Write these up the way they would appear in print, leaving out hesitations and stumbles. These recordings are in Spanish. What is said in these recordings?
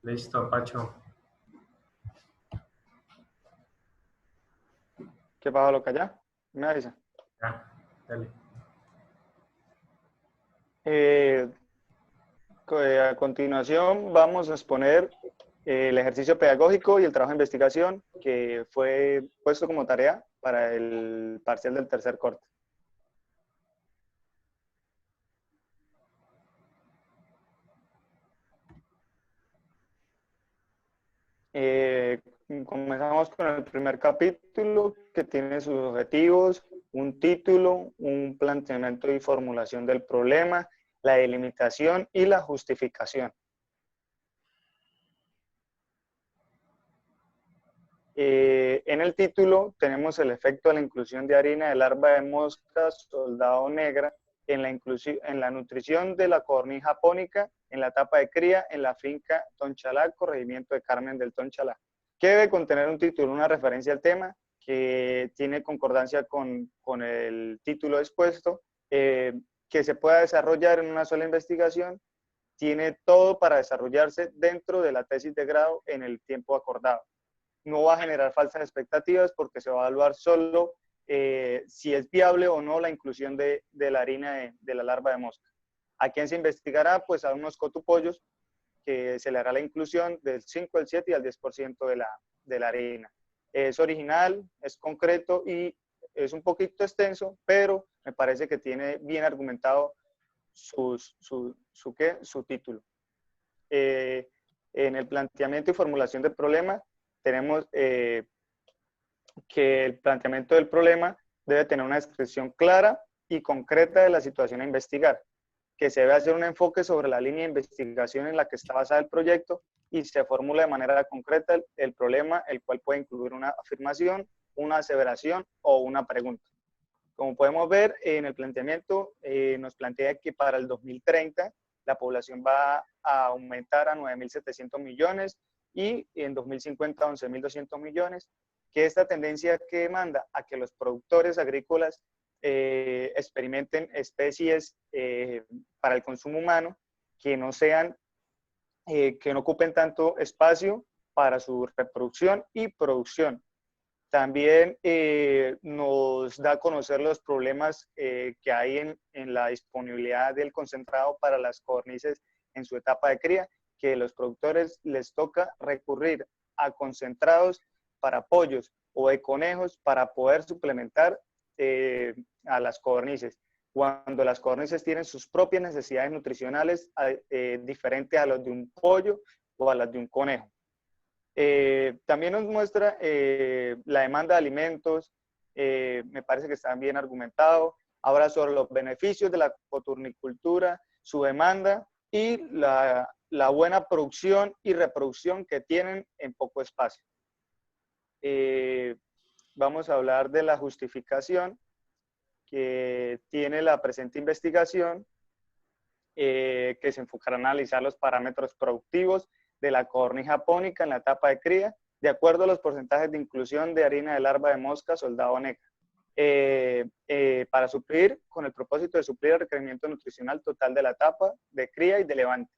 Listo, Pacho. ¿Qué pasa, loca? ¿Ya? Me avisa. Ya, dale. Eh, a continuación vamos a exponer el ejercicio pedagógico y el trabajo de investigación que fue puesto como tarea para el parcial del tercer corte. Comenzamos con el primer capítulo que tiene sus objetivos, un título, un planteamiento y formulación del problema, la delimitación y la justificación. En el título tenemos el efecto de la inclusión de harina de larva de mosca soldado negra en la nutrición de la codorniz japónica en la etapa de cría en la finca Tonchalá, corregimiento de Carmen del Tonchalá. ¿Qué debe contener un título? Una referencia al tema que tiene concordancia con el título expuesto, que se pueda desarrollar en una sola investigación, tiene todo para desarrollarse dentro de la tesis de grado en el tiempo acordado. No va a generar falsas expectativas porque se va a evaluar solo si es viable o no la inclusión de la harina de la larva de mosca. ¿A quién se investigará? Pues a unos cotupollos que se le hará la inclusión del 5, el 7 y al 10% de la harina. Es original, es concreto y es un poquito extenso, pero me parece que tiene bien argumentado su título. En el planteamiento y formulación del problema, tenemos que el planteamiento del problema debe tener una descripción clara y concreta de la situación a investigar, que se debe hacer un enfoque sobre la línea de investigación en la que está basada el proyecto y se formula de manera concreta el problema, el cual puede incluir una afirmación, una aseveración o una pregunta. Como podemos ver en el planteamiento, nos plantea que para el 2030 la población va a aumentar a 9.700 millones y en 2050 a 11.200 millones, que esta tendencia que demanda a que los productores agrícolas experimenten especies para el consumo humano que no sean, que no ocupen tanto espacio para su reproducción y producción. También nos da a conocer los problemas que hay en la disponibilidad del concentrado para las codornices en su etapa de cría, que a los productores les toca recurrir a concentrados para pollos o de conejos para poder suplementar a las codornices, cuando las codornices tienen sus propias necesidades nutricionales diferentes a las de un pollo o a las de un conejo. También nos muestra la demanda de alimentos, me parece que está bien argumentado. Ahora sobre los beneficios de la coturnicultura, su demanda y la buena producción y reproducción que tienen en poco espacio. Vamos a hablar de la justificación que tiene la presente investigación, que se enfocará en analizar los parámetros productivos de la codorniz japónica en la etapa de cría, de acuerdo a los porcentajes de inclusión de harina de larva de mosca soldado negra, para suplir, con el propósito de suplir el requerimiento nutricional total de la etapa de cría y de levante.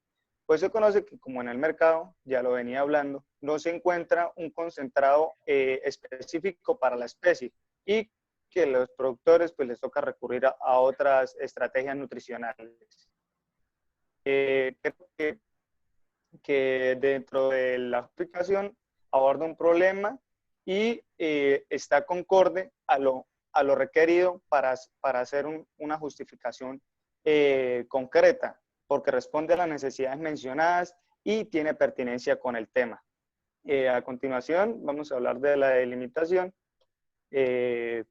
Pues se conoce que, como en el mercado, ya lo venía hablando, no se encuentra un concentrado específico para la especie y que los productores pues les toca recurrir a otras estrategias nutricionales. Creo que dentro de la aplicación aborda un problema y está concorde a lo requerido para hacer una justificación concreta, porque responde a las necesidades mencionadas y tiene pertinencia con el tema. A continuación vamos a hablar de la delimitación. El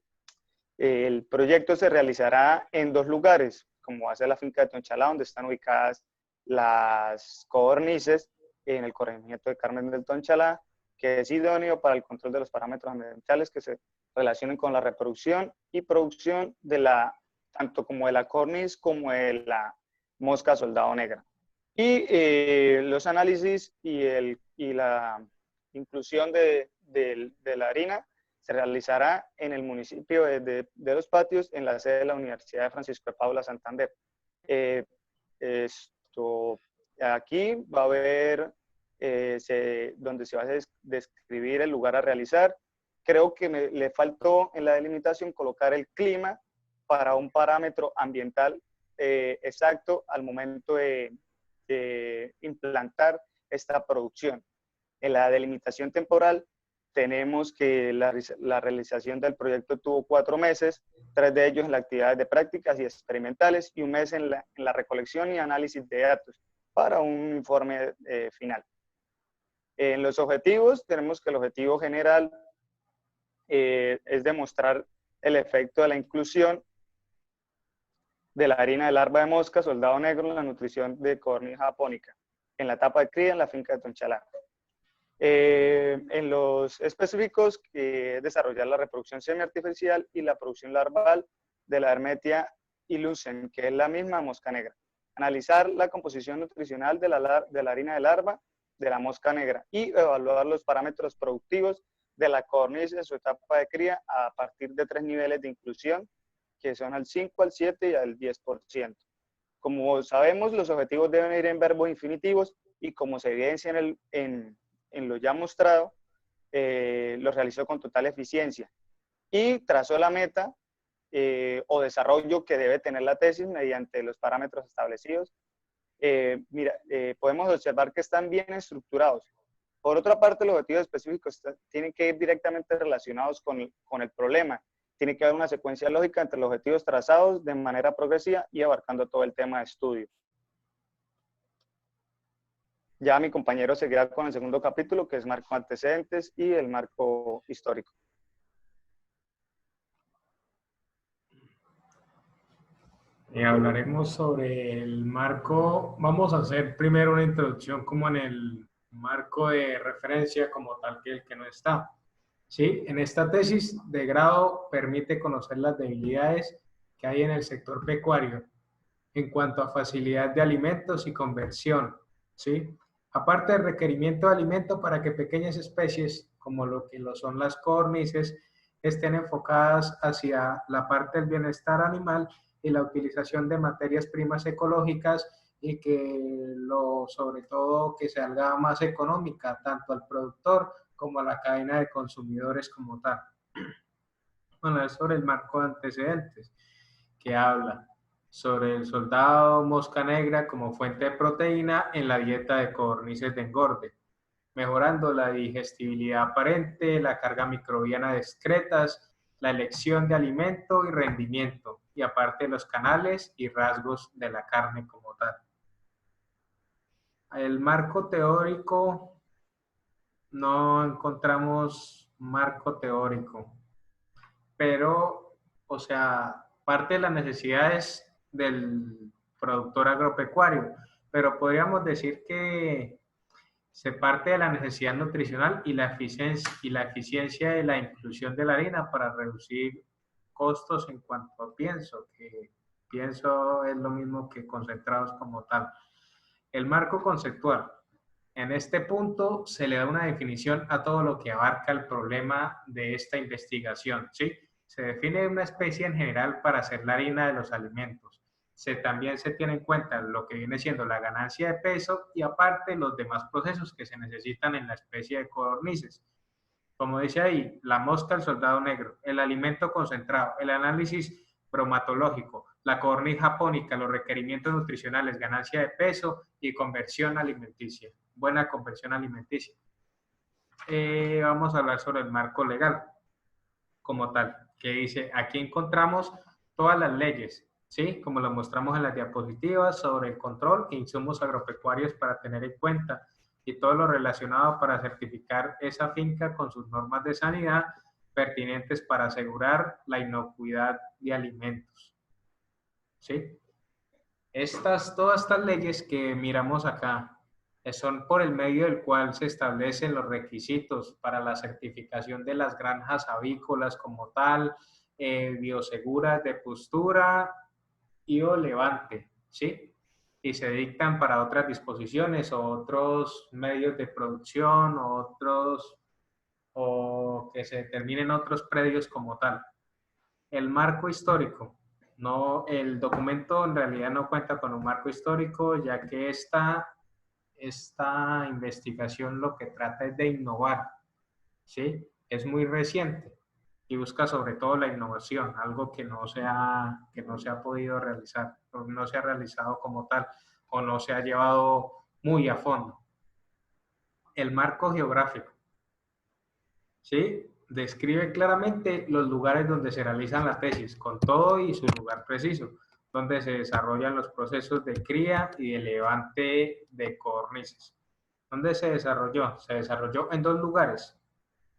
proyecto se realizará en 2 lugares, como va a ser la finca de Tonchalá, donde están ubicadas las codornices, en el corregimiento de Carmen del Tonchalá, que es idóneo para el control de los parámetros ambientales que se relacionen con la reproducción y producción de tanto como de la codorniz como de la mosca soldado negra. Y los análisis y la inclusión de la harina se realizará en el municipio de Los Patios, en la sede de la Universidad de Francisco de Paula Santander. Aquí va a haber donde se va a describir el lugar a realizar. Creo que le faltó en la delimitación colocar el clima para un parámetro ambiental exacto al momento de implantar esta producción. En la delimitación temporal tenemos que la realización del proyecto tuvo 4 meses, 3 de ellos en las actividades de prácticas y experimentales y 1 mes en la recolección y análisis de datos para un informe final. En los objetivos tenemos que el objetivo general es demostrar el efecto de la inclusión de la harina de larva de mosca soldado negro en la nutrición de codorniz japónica en la etapa de cría en la finca de Tonchalá. En los específicos, desarrollar la reproducción semiartificial y la producción larval de la Hermetia ilucens, que es la misma mosca negra. Analizar la composición nutricional de la harina de larva de la mosca negra y evaluar los parámetros productivos de la codorniz en su etapa de cría a partir de 3 niveles de inclusión, que son al 5, al 7 y al 10%. Como sabemos, los objetivos deben ir en verbos infinitivos y como se evidencia en lo ya mostrado, lo realizó con total eficiencia y trazó la meta o desarrollo que debe tener la tesis mediante los parámetros establecidos. Podemos observar que están bien estructurados. Por otra parte, los objetivos específicos tienen que ir directamente relacionados con el problema. Tiene que haber una secuencia lógica entre los objetivos trazados de manera progresiva y abarcando todo el tema de estudio. Ya mi compañero seguirá con el segundo capítulo, que es marco antecedentes y el marco histórico. Hablaremos sobre el marco. Vamos a hacer primero una introducción como en el marco de referencia como tal, que el que no está. ¿Sí? En esta tesis de grado permite conocer las debilidades que hay en el sector pecuario en cuanto a facilidad de alimentos y conversión, ¿sí? Aparte del requerimiento de alimento para que pequeñas especies, como lo que lo son las codornices, estén enfocadas hacia la parte del bienestar animal y la utilización de materias primas ecológicas y que sobre todo que se haga más económica tanto al productor como a la cadena de consumidores como tal. Bueno, es sobre el marco de antecedentes que habla sobre el soldado mosca negra como fuente de proteína en la dieta de codornices de engorde, mejorando la digestibilidad aparente, la carga microbiana de excretas, la elección de alimento y rendimiento, y aparte los canales y rasgos de la carne como tal. El marco teórico, no encontramos marco teórico, pero, o sea, parte de las necesidades del productor agropecuario, pero podríamos decir que se parte de la necesidad nutricional y la eficiencia de la inclusión de la harina para reducir costos en cuanto a pienso, que pienso es lo mismo que concentrados como tal. El marco conceptual. En este punto se le da una definición a todo lo que abarca el problema de esta investigación, ¿sí? Se define una especie en general para hacer la harina de los alimentos. También se tiene en cuenta lo que viene siendo la ganancia de peso y aparte los demás procesos que se necesitan en la especie de codornices. Como dice ahí, la mosca, el soldado negro, el alimento concentrado, el análisis bromatológico, la codorniz japónica, los requerimientos nutricionales, ganancia de peso y conversión alimenticia. Buena conversión alimenticia. Vamos a hablar sobre el marco legal como tal, que dice, aquí encontramos todas las leyes, ¿sí? Como lo mostramos en las diapositivas, sobre el control e insumos agropecuarios para tener en cuenta y todo lo relacionado para certificar esa finca con sus normas de sanidad pertinentes para asegurar la inocuidad de alimentos, ¿sí? Todas estas leyes que miramos acá son por el medio del cual se establecen los requisitos para la certificación de las granjas avícolas como tal, bioseguras de postura y o levante, ¿sí? Y se dictan para otras disposiciones o otros medios de producción o que se determinen otros predios como tal. El marco histórico. No, el documento en realidad no cuenta con un marco histórico, ya que esta esta investigación lo que trata es de innovar, ¿sí? Es muy reciente y busca sobre todo la innovación, algo que no se ha podido realizar, o no se ha realizado como tal, o no se ha llevado muy a fondo. El marco geográfico, ¿sí? Describe claramente los lugares donde se realizan las tesis, con todo y su lugar preciso, donde se desarrollan los procesos de cría y de levante de codornices. ¿Dónde se desarrolló? Se desarrolló en dos lugares.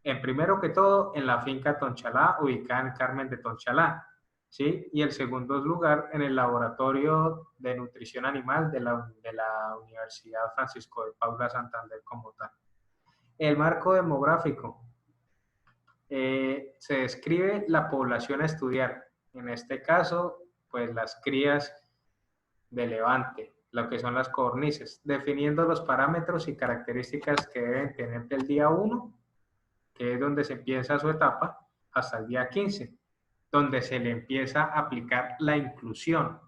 En primero que todo, en la finca Tonchalá, ubicada en Carmen de Tonchalá, ¿sí? Y el segundo lugar, en el Laboratorio de Nutrición Animal de la Universidad Francisco de Paula Santander como tal. El marco demográfico. Se describe la población a estudiar. En este caso, pues las crías de levante, lo que son las codornices, definiendo los parámetros y características que deben tener del día 1, que es donde se empieza su etapa, hasta el día 15, donde se le empieza a aplicar la inclusión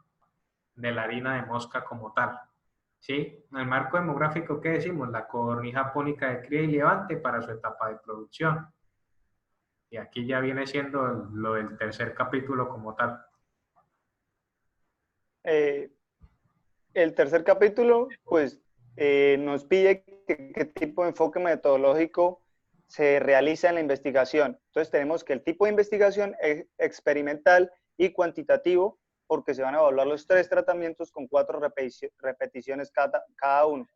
de la harina de mosca como tal. ¿Sí? En el marco demográfico, ¿qué decimos? La codorniz japónica de cría y levante para su etapa de producción. Y aquí ya viene siendo lo del tercer capítulo como tal. El tercer capítulo, pues, nos pide qué tipo de enfoque metodológico se realiza en la investigación. Entonces, tenemos que el tipo de investigación es experimental y cuantitativo, porque se van a evaluar los 3 tratamientos con 4 repeticiones cada uno,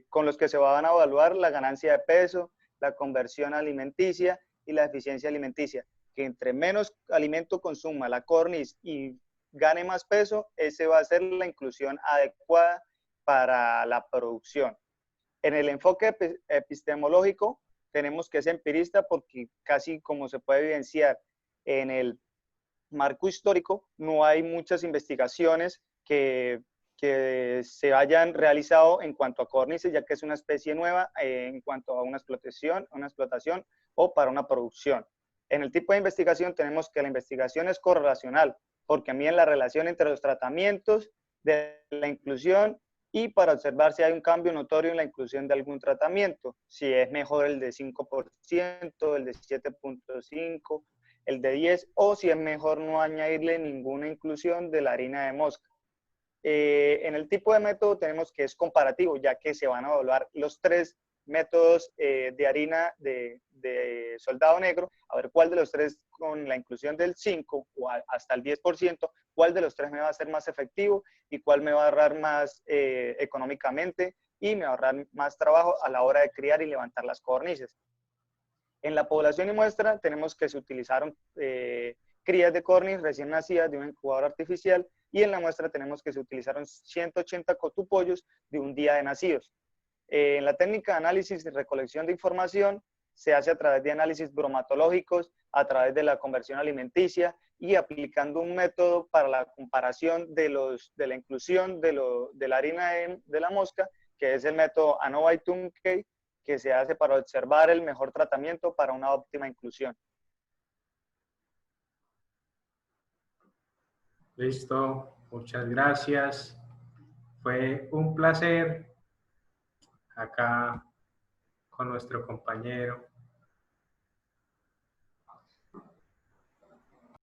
con los que se van a evaluar la ganancia de peso, la conversión alimenticia y la eficiencia alimenticia. Que entre menos alimento consuma la codorniz y gane más peso, ese va a ser la inclusión adecuada para la producción. En el enfoque epistemológico, tenemos que ser empirista porque casi como se puede evidenciar en el marco histórico, no hay muchas investigaciones que se hayan realizado en cuanto a codornices, ya que es una especie nueva en cuanto a una explotación o para una producción. En el tipo de investigación tenemos que la investigación es correlacional, porque miden la relación entre los tratamientos de la inclusión y para observar si hay un cambio notorio en la inclusión de algún tratamiento, si es mejor el de 5%, el de 7.5%, el de 10, o si es mejor no añadirle ninguna inclusión de la harina de mosca. En el tipo de método tenemos que es comparativo, ya que se van a evaluar los 3 métodos de harina de soldado negro, a ver cuál de los 3 con la inclusión del 5 o hasta el 10%, cuál de los 3 me va a ser más efectivo y cuál me va a ahorrar más económicamente y me va a ahorrar más trabajo a la hora de criar y levantar las codornices. En la población y muestra tenemos que se utilizaron crías de codorniz recién nacidas de un incubador artificial y en la muestra tenemos que se utilizaron 180 cotupollos de un día de nacidos. En la técnica de análisis y recolección de información se hace a través de análisis bromatológicos, a través de la conversión alimenticia y aplicando un método para la comparación de la inclusión de la harina de la mosca, que es el método ANOVA-Tunkey, que se hace para observar el mejor tratamiento para una óptima inclusión. Listo, muchas gracias. Fue un placer acá con nuestro compañero.